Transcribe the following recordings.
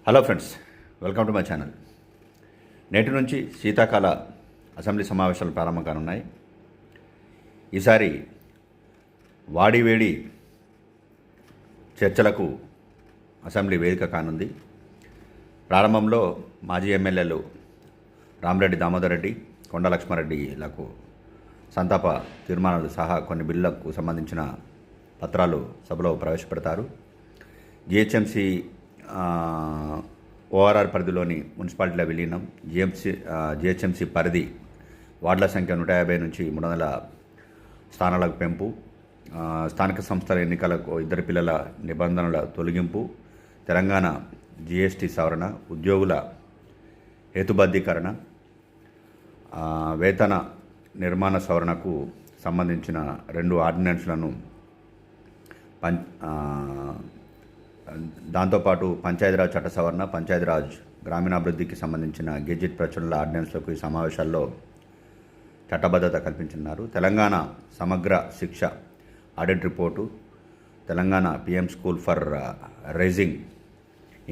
Hello friends, welcome to my channel. నేటి నుంచి శీతాకాల అసెంబ్లీ సమావేశాలు ప్రారంభం కానున్నాయి. ఈసారి వాడివేడి చర్చలకు అసెంబ్లీ వేదిక కానుంది. ప్రారంభంలో మాజీ ఎమ్మెల్యేలు రామిరెడ్డి దామోదర్ రెడ్డి, కొండ లక్ష్మారెడ్డిలకు సంతాప తీర్మానాలు సహా కొన్ని బిల్లులకు సంబంధించిన పత్రాలు సభలో ప్రవేశపెడతారు. జిహెచ్ఎంసీ ఓఆర్ఆర్ పరిధిలోని మున్సిపాలిటీల విలీనం, జిహెచ్ఎంసీ పరిధి వార్డుల సంఖ్య 150 నుంచి 300 స్థానాలకు పెంపు, స్థానిక సంస్థల ఎన్నికలకు 2 పిల్లల నిబంధనల తొలగింపు, తెలంగాణ జీఎస్టీ సవరణ, ఉద్యోగుల హేతుబద్ధీకరణ, వేతన నిర్మాణ సవరణకు సంబంధించిన 2 ఆర్డినెన్స్లను దాంతోపాటు పంచాయతీరాజ్ చట్ట సవరణ, పంచాయతీరాజ్ గ్రామీణాభివృద్ధికి సంబంధించిన గెజిట్ ప్రచురణల ఆర్డినెన్స్లకు ఈ సమావేశాల్లో చట్టబద్ధత కల్పించున్నారు. Telangana Samagra Shiksha audit report, Telangana PM school for rising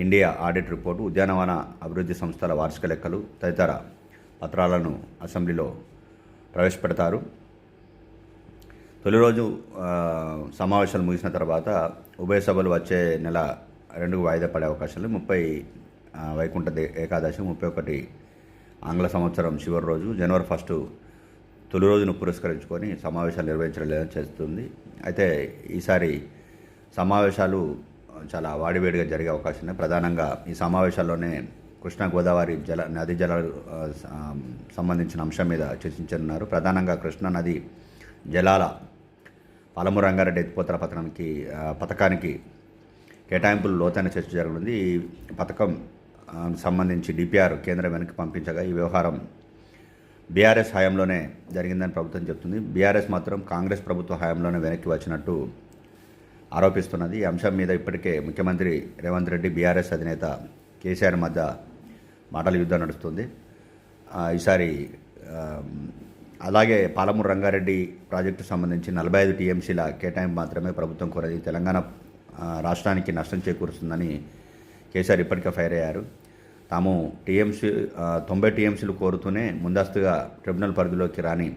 India audit report, ఉద్యానవన అభివృద్ధి సంస్థల వార్షిక లెక్కలు తదితర పత్రాలను అసెంబ్లీలో ప్రవేశపెడతారు. తొలి రోజు సమావేశాలు ముగిసిన తర్వాత ఉభయ సభలు వచ్చే నెల 2కు వాయిదా పడే అవకాశాలు. 30 వైకుంఠ ఏకాదశి, 31 ఆంగ్ల సంవత్సరం చివరి రోజు, జనవరి 1 తొలి రోజును పురస్కరించుకొని సమావేశాలు నిర్వహించడం లేదని చేస్తుంది. అయితే ఈసారి సమావేశాలు చాలా వాడివేడిగా జరిగే అవకాశం ఉంది. ప్రధానంగా ఈ సమావేశాల్లోనే కృష్ణా గోదావరి నదీ జలాలు సంబంధించిన అంశం మీద చర్చించనున్నారు. ప్రధానంగా కృష్ణా నది జలాల పాలమూరు రంగారెడ్డి ఎత్తిపోతల పథకానికి కేటాయింపులు లోతైన చర్చ జరగనుంది. ఈ పథకం సంబంధించి డిపిఆర్ కేంద్రం వెనక్కి పంపించగా ఈ వ్యవహారం బీఆర్ఎస్ హయాంలోనే జరిగిందని ప్రభుత్వం చెప్తుంది. బీఆర్ఎస్ మాత్రం కాంగ్రెస్ ప్రభుత్వ హయాంలోనే వెనక్కి వచ్చినట్టు ఆరోపిస్తున్నది. ఈ అంశం మీద ఇప్పటికే ముఖ్యమంత్రి రేవంత్ రెడ్డి, బీఆర్ఎస్ అధినేత కేసీఆర్ మధ్య మాటల యుద్ధం నడుస్తుంది. ఈసారి అలాగే పాలమూరు రంగారెడ్డి ప్రాజెక్టు సంబంధించి 45 టీఎంసీల కేటాయింపు మాత్రమే ప్రభుత్వం కోరేది. తెలంగాణ రాష్ట్రానికి నష్టం చేకూరుస్తుందని కేసీఆర్ ఇప్పటికే ఫైర్ అయ్యారు. తాము 90 టీఎంసీలు కోరుతూనే ముందస్తుగా ట్రిబ్యునల్ పరిధిలోకి రాని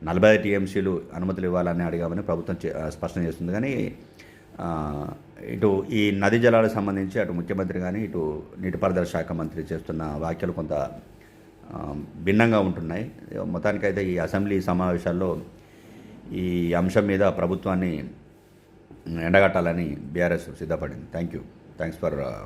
45 టీఎంసీలు అనుమతులు ఇవ్వాలని అడిగామని ప్రభుత్వం స్పష్టం చేస్తుంది. కానీ ఇటు ఈ నదీ జలాలకు సంబంధించి అటు ముఖ్యమంత్రి కానీ ఇటు నీటిపారుదల శాఖ మంత్రి చేస్తున్న వ్యాఖ్యలు కొంత భిన్నంగా ఉంటున్నాయి. మొత్తానికైతే ఈ అసెంబ్లీ సమావేశాల్లో ఈ అంశం మీద ప్రభుత్వాన్ని ఎండగట్టాలని బీఆర్ఎస్ సిద్ధపడింది. Thanks for